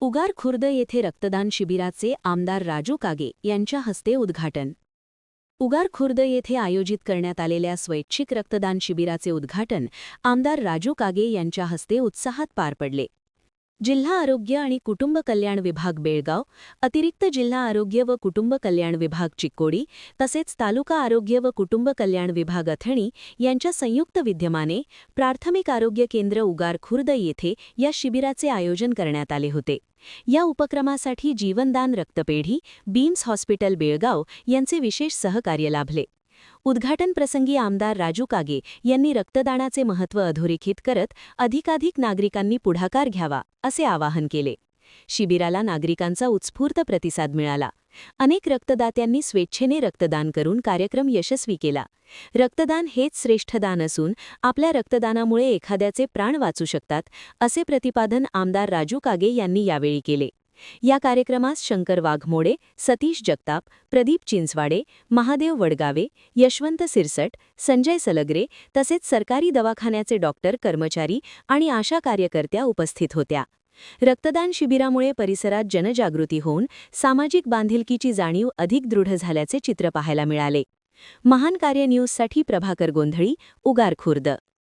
उगार खुर्द येथे रक्तदान शिबिराचे आमदार राजू कागे यांच्या हस्ते उद्घाटन. उगार खुर्द येथे आयोजित करण्यात आलेल्या स्वैच्छिक रक्तदान शिबिराचे उद्घाटन आमदार राजू कागे यांच्या हस्ते उत्साहात पार पडले. जिल्हा आरोग्य आणि कुटुंब कल्याण विभाग बेळगाव, अतिरिक्त जिल्हा आरोग्य व कुटुंब कल्याण विभाग चिक्कोडी तसेच तालुका आरोग्य व कुटुंब कल्याण विभाग अथणी यांच्या संयुक्त विद्यमाने प्राथमिक आरोग्य केंद्र उगार खुर्द येथे या शिबिराचे आयोजन करण्यात आले होते. या उपक्रमासाठी जीवनदान रक्तपेढी, बीम्स हॉस्पिटल बेळगाव यांचे विशेष सहकार्य लाभले. उद्घाटनप्रसंगी आमदार राजू कागे यांनी रक्तदानाचे महत्त्व अधोरेखित करत अधिकाधिक नागरिकांनी पुढाकार घ्यावा असे आवाहन केले. शिबिराला नागरिकांचा उत्स्फूर्त प्रतिसाद मिळाला. अनेक रक्तदात्यांनी स्वेच्छेने रक्तदान करून कार्यक्रम यशस्वी केला. रक्तदान हेच श्रेष्ठ दान असून आपल्या रक्तदानामुळे एखाद्याचे प्राण वाचू शकतात असे प्रतिपादन आमदार राजू कागे यांनी यावेळी केले. या कार्यक्रमास शंकर वाघमोडे, सतीश जगताप, प्रदीप चिंचवाडे, महादेव वडगावे, यशवंत सिरसट, संजय सलगरे तसेच सरकारी दवाखान्याचे डॉक्टर, कर्मचारी आणि आशा कार्यकर्त्या उपस्थित होत्या. रक्तदान शिबिरामुळे परिसरात जनजागृती होऊन सामाजिक बांधिलकीची जाणीव अधिक दृढ झाल्याचे चित्र पाहायला मिळाले. महान कार्य न्यूजसाठी प्रभाकर गोंधळी, उगार खुर्द.